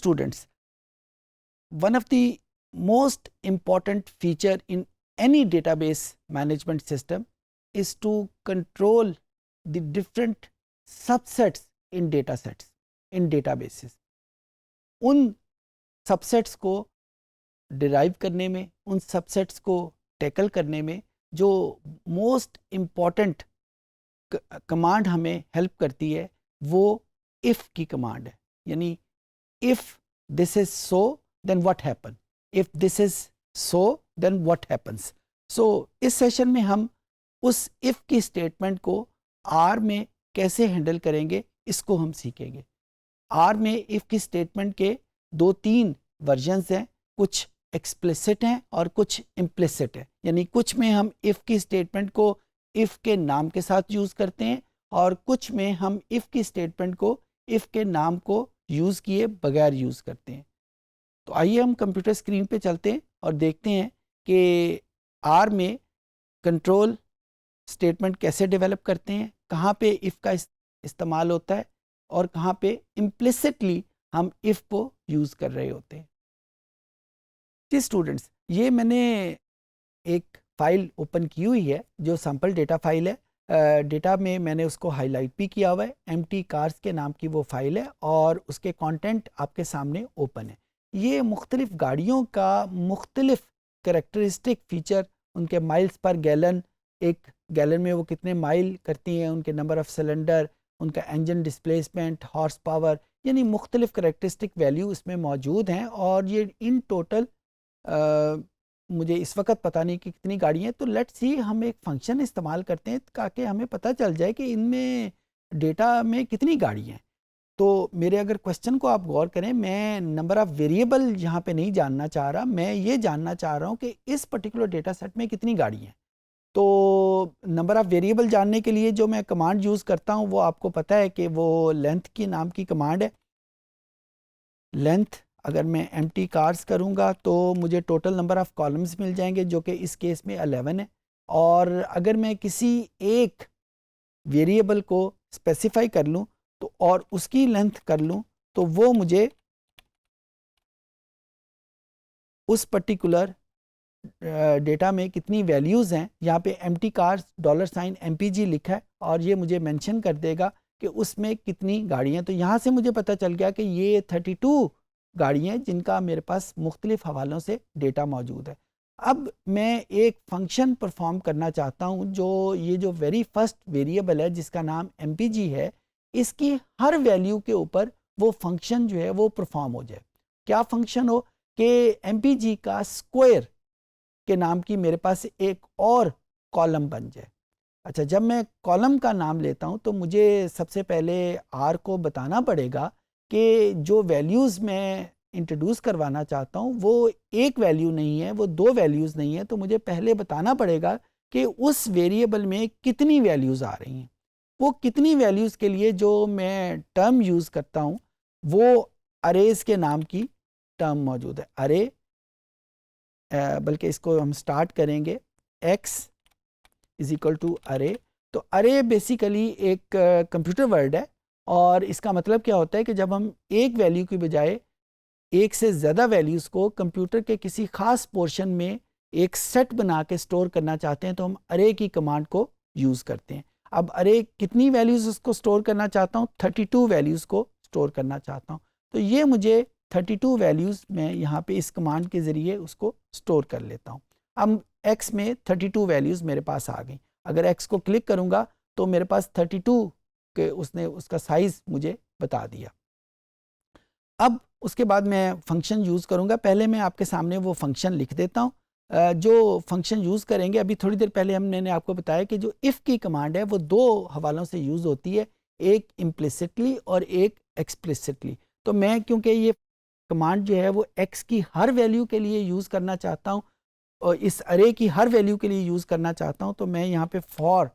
students, one of the most important feature in any database management system is to control the different subsets in databases. उन subsets को derive करने में, उन subsets को tackle करने में जो मोस्ट इम्पॉर्टेंट कमांड हमें हेल्प करती है वो इफ़ की कमांड है. यानी if this is so then what happen, if this is so then what happens. So इस सेशन में हम उस इफ़ की स्टेटमेंट को आर में कैसे हैंडल करेंगे इसको हम सीखेंगे. आर में इफ़ की स्टेटमेंट के 2-3 वर्जन्स हैं, कुछ एक्सप्लिसिट हैं और कुछ इम्प्लिसिट है. यानी कुछ में हम इफ़ की स्टेटमेंट को इफ़ के नाम के साथ यूज़ करते हैं और कुछ में हम इफ़ की स्टेटमेंट को इफ़ के नाम को यूज़ किए बगैर यूज़ करते हैं. तो आइए हम कंप्यूटर स्क्रीन पे चलते हैं और देखते हैं कि आर में कंट्रोल स्टेटमेंट कैसे डेवलप करते हैं, कहाँ पे इफ़ का इस्तेमाल होता है और कहाँ पे इम्प्लिसिटली हम इफ़ को यूज़ कर रहे होते हैं. जी स्टूडेंट्स, ये मैंने एक फ़ाइल ओपन की हुई है जो सैम्पल डेटा फ़ाइल है. डेटा में मैंने उसको हाईलाइट भी किया हुआ है. एम्प्टी कार्स के नाम की वो फ़ाइल है और उसके कंटेंट आपके सामने ओपन है. ये मुख्तलिफ़ गाड़ियों का मुख्तलिफ़ करैक्टरिस्टिक फ़ीचर, उनके माइल्स पर गैलन, एक गैलन में वो कितने माइल करती हैं, उनके नंबर ऑफ़ सिलेंडर, उनका इंजन डिस्प्लेसमेंट, हॉर्स पावर, यानी मुख्तलिफ़ करैक्टरिस्टिक वैल्यू इसमें मौजूद हैं. और ये इन टोटल मुझे इस वक्त पता नहीं कि कितनी गाड़ी हैं. तो लेट्स सी, हम एक फंक्शन इस्तेमाल करते हैं ताकि हमें पता चल जाए कि इनमें डेटा में कितनी गाड़ी हैं. तो मेरे अगर क्वेश्चन को आप गौर करें, मैं नंबर ऑफ़ वेरिएबल यहाँ पे नहीं जानना चाह रहा, मैं ये जानना चाह रहा हूँ कि इस पर्टिकुलर डेटा सेट में कितनी गाड़ी हैं. तो नंबर ऑफ़ वेरिएबल जानने के लिए जो मैं कमांड यूज़ करता हूँ वो आपको पता है कि वो लेंथ की नाम की कमांड है. लेंथ अगर मैं एम्प्टी कार्स करूँगा तो मुझे टोटल नंबर ऑफ़ कॉलम्स मिल जाएंगे जो कि इस केस में 11 है. और अगर मैं किसी एक वेरिएबल को स्पेसिफाई कर लूँ तो और उसकी लेंथ कर लूँ तो वो मुझे उस पर्टिकुलर डेटा में कितनी वैल्यूज़ हैं. यहाँ पे एम्प्टी कार्स $MPG लिखा है और ये मुझे मेंशन कर देगा कि उसमें कितनी गाड़ियाँ. तो यहाँ से मुझे पता चल गया कि ये 32 गाड़ियाँ जिनका मेरे पास मुख्तलिफ़ हवालों से डेटा मौजूद है. अब मैं एक फंक्शन परफॉर्म करना चाहता हूँ जो ये जो वेरी फर्स्ट वेरिएबल है जिसका नाम MPG है, इसकी हर वैल्यू के ऊपर वो फंक्शन जो है वो परफॉर्म हो जाए. क्या फंक्शन हो कि MPG का स्क्वायर के नाम की मेरे पास एक और कॉलम बन जाए. अच्छा, जब मैं कॉलम का नाम लेता हूं तो मुझे सबसे पहले आर को बताना पड़ेगा कि जो वैल्यूज़ मैं इंट्रोड्यूस करवाना चाहता हूं वो एक वैल्यू नहीं है, वो 2 वैल्यूज़ नहीं है. तो मुझे पहले बताना पड़ेगा कि उस वेरिएबल में कितनी वैल्यूज़ आ रही हैं. वो कितनी वैल्यूज़ के लिए जो मैं टर्म यूज़ करता हूँ वो अरेज़ के नाम की टर्म मौजूद है. अरे, बल्कि इसको हम स्टार्ट करेंगे x इज़ इक्वल टू अरे. तो अरे बेसिकली एक कंप्यूटर वर्ड है और इसका मतलब क्या होता है कि जब हम एक वैल्यू की बजाय एक से ज़्यादा वैल्यूज़ को कंप्यूटर के किसी ख़ास पोर्शन में एक सेट बना के स्टोर करना चाहते हैं तो हम अरे की कमांड को यूज़ करते हैं. अब अरे कितनी वैल्यूज़ उसको स्टोर करना चाहता हूँ, 32 वैल्यूज़ को स्टोर करना चाहता हूँ. तो ये मुझे 32 वैल्यूज़ मैं यहाँ पे इस कमांड के ज़रिए उसको स्टोर कर लेता हूँ. अब x में 32 वैल्यूज़ मेरे पास आ गई. अगर x को क्लिक करूँगा तो मेरे पास 32 के उसने उसका साइज़ मुझे बता दिया. अब उसके बाद मैं फंक्शन यूज़ करूँगा. पहले मैं आपके सामने वो फंक्शन लिख देता हूँ. जो फंक्शन यूज़ करेंगे, अभी थोड़ी देर पहले मैंने आपको बताया कि जो इफ़ की कमांड है वो 2 हवालों से यूज़ होती है, एक इम्प्लिसिटली और एक एक्सप्लिसिटली. तो मैं क्योंकि ये कमांड जो है वो x की हर वैल्यू के लिए यूज़ करना चाहता हूँ और इस अरे की हर वैल्यू के लिए यूज़ करना चाहता हूँ, तो मैं यहाँ पे फॉर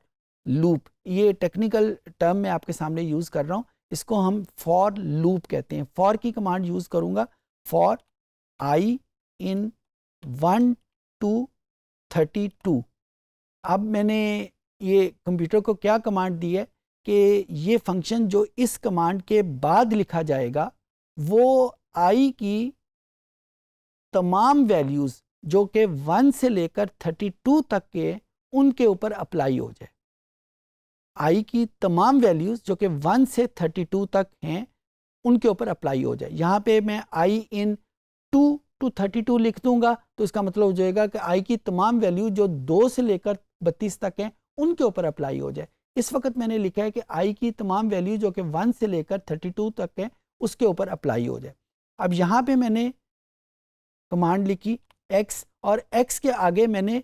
लूप, ये टेक्निकल टर्म मैं आपके सामने यूज़ कर रहा हूँ, इसको हम फॉर लूप कहते हैं. फॉर की कमांड यूज़ करूँगा, फॉर आई इन 1 to 32. अब मैंने ये कंप्यूटर को क्या कमांड दी है कि ये फंक्शन जो इस कमांड के बाद लिखा जाएगा वो आई की तमाम वैल्यूज़ जो कि 1 से लेकर 32 तक के उनके ऊपर अप्लाई हो जाए। आई की तमाम वैल्यूज़ जो कि 1 से 32 तक हैं उनके ऊपर अप्लाई हो जाए। यहाँ पे मैं आई इन 2 to 32 लिख दूंगा तो इसका मतलब हो जाएगा कि आई की तमाम वैल्यू जो 2 से लेकर 32 तक हैं उनके ऊपर अप्लाई हो जाए। इस वक्त मैंने लिखा है कि आई की तमाम वैल्यू जो कि 1 से लेकर 32 तक हैं उसके ऊपर अप्लाई हो जाए। अब यहाँ पे मैंने कमांड लिखी x और x के आगे मैंने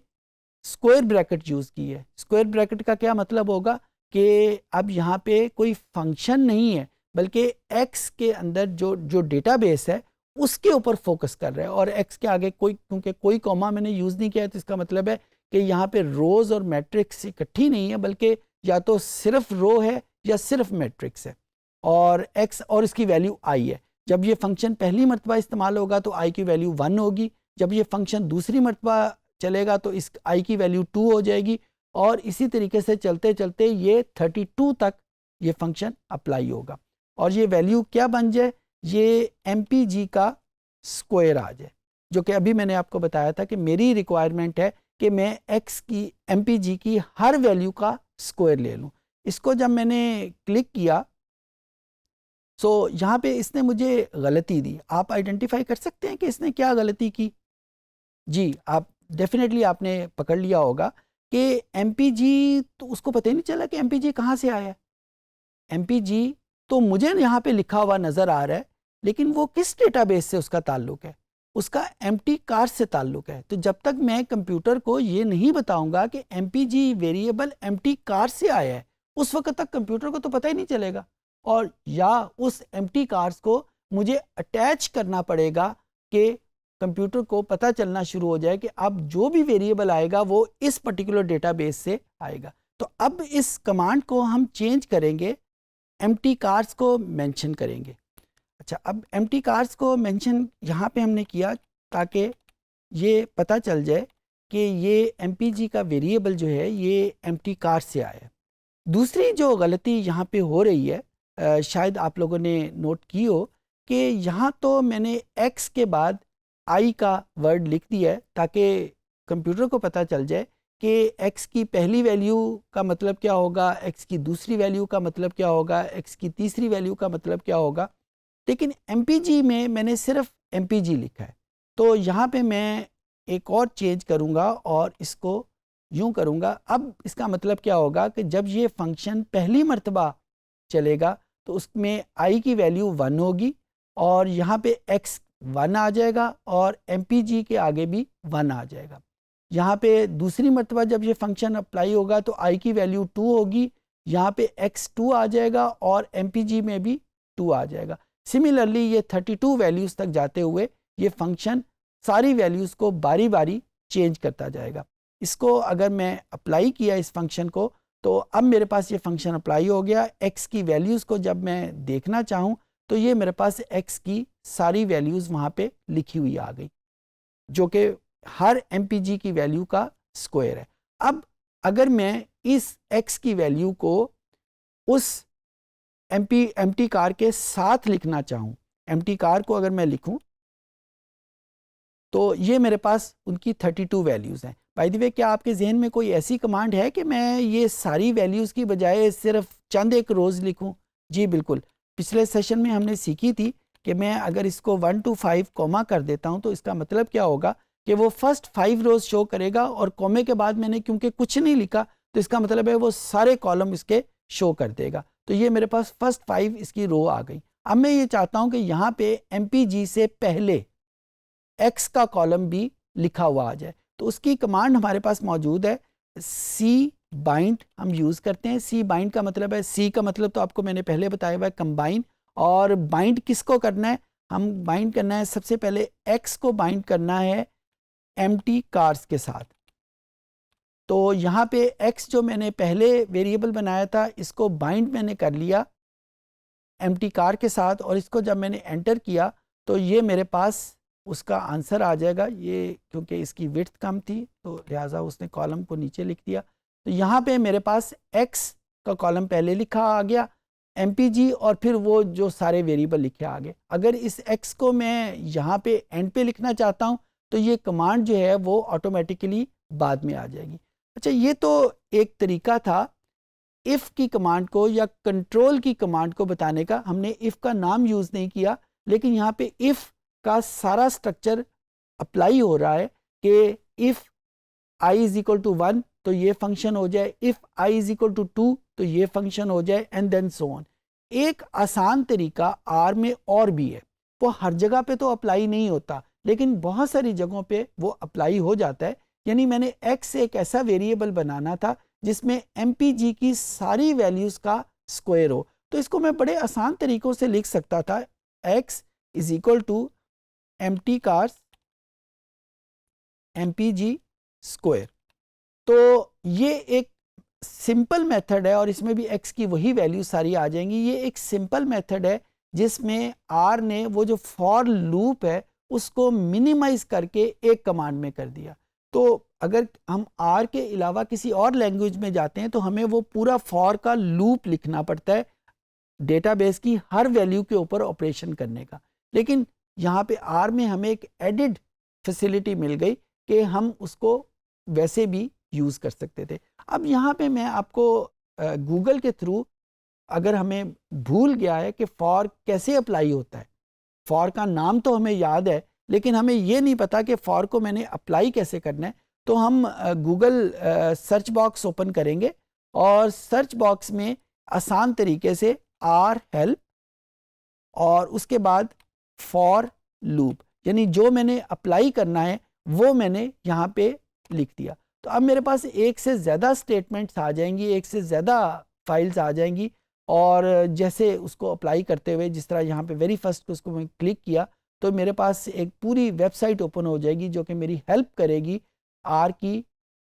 स्क्वायर ब्रैकेट यूज़ की है। स्क्वायर ब्रैकेट का क्या मतलब होगा कि अब यहाँ पे कोई फंक्शन नहीं है बल्कि x के अंदर जो डेटाबेस है उसके ऊपर फोकस कर रहा है और x के आगे क्योंकि कोई कॉमा मैंने यूज़ नहीं किया है तो इसका मतलब है कि यहाँ पे रोज और मैट्रिक्स इकट्ठी नहीं है बल्कि या तो सिर्फ रो है या सिर्फ मैट्रिक्स है और x और इसकी वैल्यू i है। जब ये फंक्शन पहली मरतबा इस्तेमाल होगा तो i की वैल्यू 1 होगी, जब ये फंक्शन दूसरी मरतबा चलेगा तो इस i की वैल्यू 2 हो जाएगी और इसी तरीके से चलते चलते ये 32 तक ये फंक्शन अप्लाई होगा और ये वैल्यू क्या बन जाए, ये MPG का स्क्वायर आ जाए, जो कि अभी मैंने आपको बताया था कि मेरी रिक्वायरमेंट है कि मैं x की MPG की हर वैल्यू का स्क्वायर ले लूँ। इसको जब मैंने क्लिक किया तो यहाँ पे इसने मुझे गलती दी। आप आइडेंटिफाई कर सकते हैं कि इसने क्या गलती की? जी, आप डेफिनेटली आपने पकड़ लिया होगा कि MPG तो उसको पता ही नहीं चला कि MPG कहाँ से आया है। MPG तो मुझे यहाँ पे लिखा हुआ नज़र आ रहा है लेकिन वो किस डेटाबेस से उसका ताल्लुक है, उसका एम्प्टी कार से ताल्लुक है। तो जब तक मैं कंप्यूटर को ये नहीं बताऊंगा कि MPG वेरिएबल एम्प्टी कार से आया है उस वक्त तक कंप्यूटर को तो पता ही नहीं चलेगा और या उस एम्प्टी कार्स को मुझे अटैच करना पड़ेगा कि कंप्यूटर को पता चलना शुरू हो जाए कि अब जो भी वेरिएबल आएगा वो इस पर्टिकुलर डेटाबेस से आएगा। तो अब इस कमांड को हम चेंज करेंगे, एम्प्टी कार्स को मेंशन करेंगे। अच्छा, अब एम्प्टी कार्स को मेंशन यहाँ पे हमने किया ताकि ये पता चल जाए कि ये MPG का वेरिएबल जो है ये एम्प्टी कार्स से आया है। दूसरी जो गलती यहाँ पे हो रही है शायद आप लोगों ने नोट की हो कि यहाँ तो मैंने x के बाद i का वर्ड लिख दिया है ताकि कंप्यूटर को पता चल जाए कि x की पहली वैल्यू का मतलब क्या होगा, x की दूसरी वैल्यू का मतलब क्या होगा, x की तीसरी वैल्यू का मतलब क्या होगा। लेकिन MPG में मैंने सिर्फ MPG लिखा है। तो यहाँ पे मैं एक और चेंज करूँगा और इसको यूँ करूँगा। अब इसका मतलब क्या होगा कि जब ये फंक्शन पहली मर्तबा चलेगा तो उसमें i की वैल्यू 1 होगी और यहाँ पे x 1 आ जाएगा और MPG के आगे भी 1 आ जाएगा। यहाँ पे दूसरी मर्तबा जब ये फंक्शन अप्लाई होगा तो i की वैल्यू 2 होगी, यहाँ पे x 2 आ जाएगा और MPG में भी 2 आ जाएगा। सिमिलरली ये 32 वैल्यूज़ तक जाते हुए ये फंक्शन सारी वैल्यूज़ को बारी बारी चेंज करता जाएगा। इसको अगर मैं अप्लाई किया इस फंक्शन को तो अब मेरे पास ये फंक्शन अप्लाई हो गया। x की वैल्यूज़ को जब मैं देखना चाहूँ तो ये मेरे पास x की सारी वैल्यूज़ वहाँ पे लिखी हुई आ गई जो कि हर MPG की वैल्यू का स्क्वायर है। अब अगर मैं इस x की वैल्यू को उस एम्प्टी कार के साथ लिखना चाहूँ, एम्प्टी कार को अगर मैं लिखूँ तो ये मेरे पास उनकी 32 वैल्यूज़ हैं। बाय द वे, क्या आपके जहन में कोई ऐसी कमांड है कि मैं ये सारी वैल्यूज़ की बजाय सिर्फ चंद एक रोज़ लिखूं? जी बिल्कुल, पिछले सेशन में हमने सीखी थी कि मैं अगर इसको 1 to 5 कॉमा कर देता हूं तो इसका मतलब क्या होगा कि वो फर्स्ट 5 रोज़ शो करेगा और कॉमे के बाद मैंने क्योंकि कुछ नहीं लिखा तो इसका मतलब है वो सारे कॉलम इसके शो कर देगा। तो ये मेरे पास फर्स्ट 5 इसकी रो आ गई। अब मैं ये चाहता हूँ कि यहाँ पे MPG से पहले x का कॉलम भी लिखा हुआ आ जाए तो उसकी कमांड हमारे पास मौजूद है, सी बाइंड हम यूज़ करते हैं। सी बाइंड का मतलब है, सी का मतलब तो आपको मैंने पहले बताया हुआ है कंबाइन, और बाइंड किसको करना है, हम बाइंड करना है सबसे पहले x को बाइंड करना है एम्प्टी कार्स के साथ। तो यहाँ पे x जो मैंने पहले वेरिएबल बनाया था इसको बाइंड मैंने कर लिया एम्प्टी कार के साथ और इसको जब मैंने एंटर किया तो ये मेरे पास उसका आंसर आ जाएगा। ये क्योंकि इसकी विड्थ कम थी तो लिहाजा उसने कॉलम को नीचे लिख दिया। तो यहाँ पे मेरे पास x का कॉलम पहले लिखा आ गया, MPG और फिर वो जो सारे वेरिएबल लिखे आगे। अगर इस x को मैं यहाँ पे एंड पे लिखना चाहता हूँ तो ये कमांड जो है वो ऑटोमेटिकली बाद में आ जाएगी। अच्छा, ये तो एक तरीका था इफ़ की कमांड को या कंट्रोल की कमांड को बताने का। हमने इफ़ का नाम यूज़ नहीं किया, लेकिन यहाँ पे इफ़ का सारा स्ट्रक्चर अप्लाई हो रहा है कि if i is equal to 1 तो ये फंक्शन हो जाए, if i is equal to 2 तो ये फंक्शन हो जाए, एंड देन सो ऑन। एक आसान तरीका आर में और भी है, वो हर जगह पे तो अप्लाई नहीं होता, लेकिन बहुत सारी जगहों पे वो अप्लाई हो जाता है। यानी मैंने x एक ऐसा वेरिएबल बनाना था जिसमें MPG की सारी वैल्यूज़ का स्क्वायर हो, तो इसको मैं बड़े आसान तरीक़ों से लिख सकता था। x is equal to empty cars MPG square. तो ये एक सिंपल मेथड है और इसमें भी x की वही वैल्यू सारी आ जाएंगी। ये एक सिंपल मेथड है जिसमें R ने वो जो फॉर लूप है उसको मिनिमाइज करके एक कमांड में कर दिया। तो अगर हम R के अलावा किसी और लैंग्वेज में जाते हैं तो हमें वो पूरा फॉर का लूप लिखना पड़ता है डेटाबेस की हर वैल्यू के ऊपर ऑपरेशन करने का। लेकिन यहाँ पे R में हमें एक एडिड फैसिलिटी मिल गई कि हम उसको वैसे भी यूज़ कर सकते थे। अब यहाँ पे मैं आपको गूगल के थ्रू, अगर हमें भूल गया है कि फॉर कैसे अप्लाई होता है, फॉर का नाम तो हमें याद है लेकिन हमें ये नहीं पता कि फॉर को मैंने अप्लाई कैसे करना है, तो हम गूगल सर्च बॉक्स ओपन करेंगे और सर्च बॉक्स में आसान तरीके से आर हेल्प और उसके बाद फॉर लूप, यानी जो मैंने अप्लाई करना है वो मैंने यहाँ पे लिख दिया। तो अब मेरे पास एक से ज़्यादा स्टेटमेंट्स आ जाएंगी, एक से ज़्यादा फाइल्स आ जाएंगी, और जैसे उसको अप्लाई करते हुए जिस तरह यहाँ पे वेरी फर्स्ट को उसको मैं क्लिक किया तो मेरे पास एक पूरी वेबसाइट ओपन हो जाएगी जो कि मेरी हेल्प करेगी आर की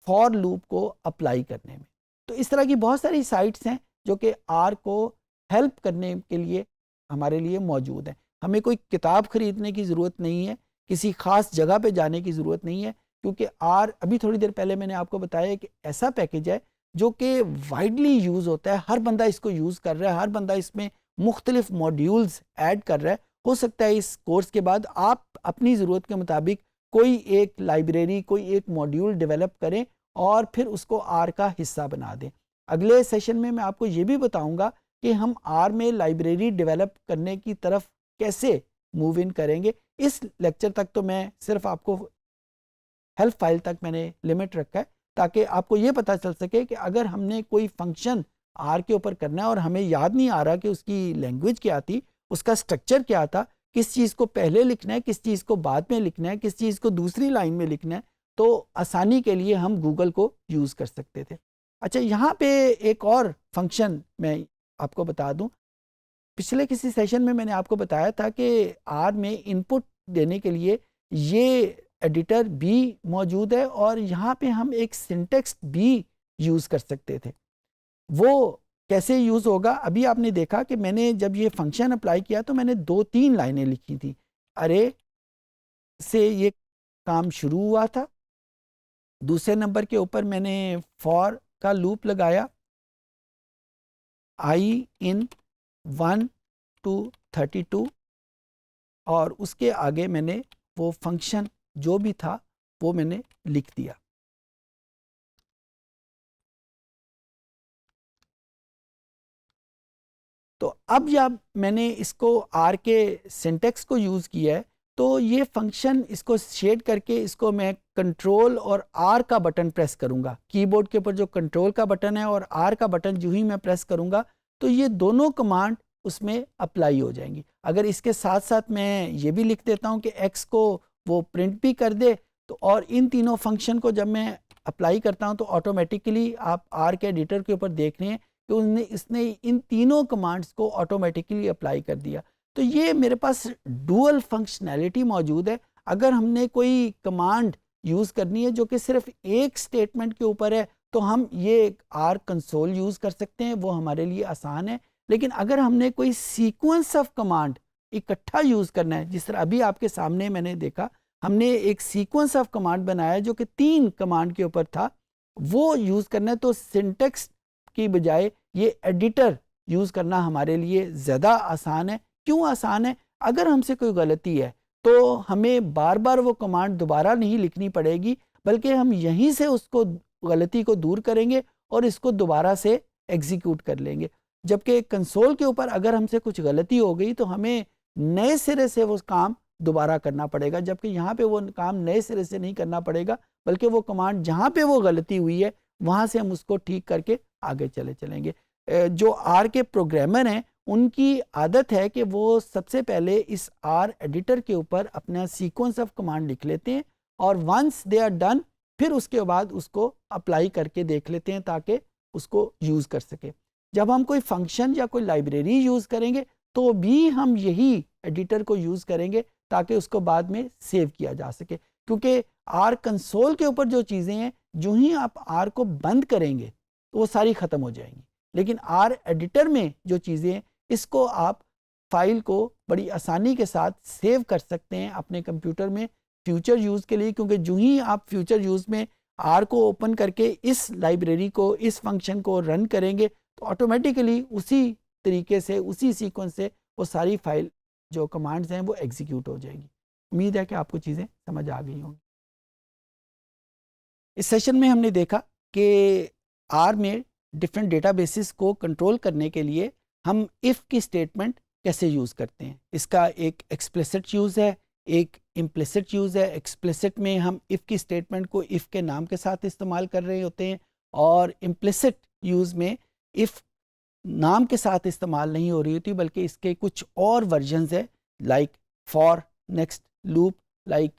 फॉर लूप को अप्लाई करने में। तो इस तरह की बहुत सारी साइट्स हैं जो कि आर को हेल्प करने के लिए हमारे लिए मौजूद हैं। हमें कोई किताब खरीदने की ज़रूरत नहीं है, किसी ख़ास जगह पे जाने की ज़रूरत नहीं है, क्योंकि आर अभी थोड़ी देर पहले मैंने आपको बताया कि ऐसा पैकेज है जो कि वाइडली यूज़ होता है, हर बंदा इसको यूज़ कर रहा है, हर बंदा इसमें मुख्तलिफ मॉड्यूल्स ऐड कर रहा है। हो सकता है इस कोर्स के बाद आप अपनी ज़रूरत के मुताबिक कोई एक लाइब्रेरी, कोई एक मॉड्यूल डेवलप करें और फिर उसको आर का हिस्सा बना दें। अगले सेशन में मैं आपको ये भी बताऊंगा कि हम आर में लाइब्रेरी डेवलप करने की तरफ कैसे मूव इन करेंगे। इस लेक्चर तक तो मैं सिर्फ आपको हेल्प फाइल तक मैंने लिमिट रखा है ताकि आपको ये पता चल सके कि अगर हमने कोई फंक्शन आर के ऊपर करना है और हमें याद नहीं आ रहा कि उसकी लैंग्वेज क्या थी, उसका स्ट्रक्चर क्या था, किस चीज़ को पहले लिखना है, किस चीज़ को बाद में लिखना है, किस चीज़ को दूसरी लाइन में लिखना है, तो आसानी के लिए हम गूगल को यूज़ कर सकते थे। अच्छा, यहाँ पे एक और फंक्शन मैं आपको बता दूँ। पिछले किसी सेशन में मैंने आपको बताया था कि आर में इनपुट देने के लिए ये एडिटर भी मौजूद है और यहाँ पे हम एक सिंटेक्स भी यूज़ कर सकते थे। वो कैसे यूज़ होगा, अभी आपने देखा कि मैंने जब ये फंक्शन अप्लाई किया तो मैंने 2-3 लाइनें लिखी थी। अरे से ये काम शुरू हुआ था, दूसरे नंबर के ऊपर मैंने फॉर का लूप लगाया, आई इन 1 to 32, और उसके आगे मैंने वो फंक्शन जो भी था वो मैंने लिख दिया। तो अब जब मैंने इसको आर के सिंटेक्स को यूज़ किया है तो ये फंक्शन इसको शेड करके इसको मैं कंट्रोल और आर का बटन प्रेस करूँगा। कीबोर्ड के ऊपर जो कंट्रोल का बटन है और आर का बटन जो ही मैं प्रेस करूँगा तो ये दोनों कमांड उसमें अप्लाई हो जाएंगी। अगर इसके साथ साथ मैं ये भी लिख देता हूँ कि एक्स को वो प्रिंट भी कर दे तो, और इन तीनों फंक्शन को जब मैं अप्लाई करता हूँ तो ऑटोमेटिकली आप आर के एडिटर के ऊपर देख रहे हैं कि इसने इन तीनों कमांड्स को ऑटोमेटिकली अप्लाई कर दिया। तो ये मेरे पास डुअल फंक्शनैलिटी मौजूद है। अगर हमने कोई कमांड यूज़ करनी है जो कि सिर्फ एक स्टेटमेंट के ऊपर है तो हम ये आर कंसोल यूज़ कर सकते हैं, वो हमारे लिए आसान है। लेकिन अगर हमने कोई सीक्वेंस ऑफ कमांड इकट्ठा यूज़ करना है, जिस तरह अभी आपके सामने मैंने देखा हमने एक सीक्वेंस ऑफ कमांड बनाया जो कि 3 कमांड के ऊपर था, वो यूज़ करना है तो सिंटेक्स की बजाय ये एडिटर यूज़ करना हमारे लिए ज़्यादा आसान है। क्यों आसान है? अगर हमसे कोई गलती है तो हमें बार बार वो कमांड दोबारा नहीं लिखनी पड़ेगी, बल्कि हम यहीं से उसको गलती को दूर करेंगे और इसको दोबारा से एग्जीक्यूट कर लेंगे। जबकि कंसोल के ऊपर अगर हमसे कुछ गलती हो गई तो हमें नए सिरे से वो काम दोबारा करना पड़ेगा, जबकि यहाँ पे वो काम नए सिरे से नहीं करना पड़ेगा, बल्कि वो कमांड जहाँ पे वो गलती हुई है वहाँ से हम उसको ठीक करके आगे चलेंगे। जो आर के प्रोग्रामर हैं उनकी आदत है कि वो सबसे पहले इस आर एडिटर के ऊपर अपना सीक्वेंस ऑफ कमांड लिख लेते हैं और वंस दे आर डन फिर उसके बाद उसको अप्लाई करके देख लेते हैं ताकि उसको यूज़ कर सके। जब हम कोई फंक्शन या कोई लाइब्रेरी यूज़ करेंगे तो भी हम यही एडिटर को यूज़ करेंगे ताकि उसको बाद में सेव किया जा सके, क्योंकि आर कंसोल के ऊपर जो चीज़ें हैं जो ही आप आर को बंद करेंगे तो वो सारी ख़त्म हो जाएंगी, लेकिन आर एडिटर में जो चीज़ें हैं इसको आप फाइल को बड़ी आसानी के साथ सेव कर सकते हैं अपने कंप्यूटर में फ्यूचर यूज़ के लिए, क्योंकि जो ही आप फ्यूचर यूज़ में आर को ओपन करके इस लाइब्रेरी को, इस फंक्शन को रन करेंगे तो ऑटोमेटिकली उसी तरीके से, उसी सीक्वेंस से वो सारी फाइल जो कमांड्स हैं वो एग्जीक्यूट हो जाएगी। उम्मीद है कि आपको चीज़ें समझ आ गई होंगी। इस सेशन में हमने देखा कि आर में डिफरेंट डेटाबेसेस को कंट्रोल करने के लिए हम इफ़ की स्टेटमेंट कैसे यूज़ करते हैं। इसका एक एक्सप्लिसिट यूज़ है, एक इम्प्लिसिट यूज़ है। एक्सप्लिसिट में हम इफ़ की स्टेटमेंट को इफ़ के नाम के साथ इस्तेमाल कर रहे होते हैं और इम्प्लिसिट यूज़ में इफ़ नाम के साथ इस्तेमाल नहीं हो रही होती बल्कि इसके कुछ और वर्जन्स है, like for, next loop, like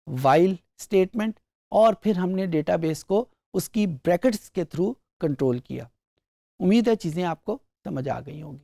while statement, और फिर हमने डेटाबेस को उसकी ब्रैकेट्स के थ्रू कंट्रोल किया। उम्मीद है चीज़ें आपको समझ आ गई होंगी।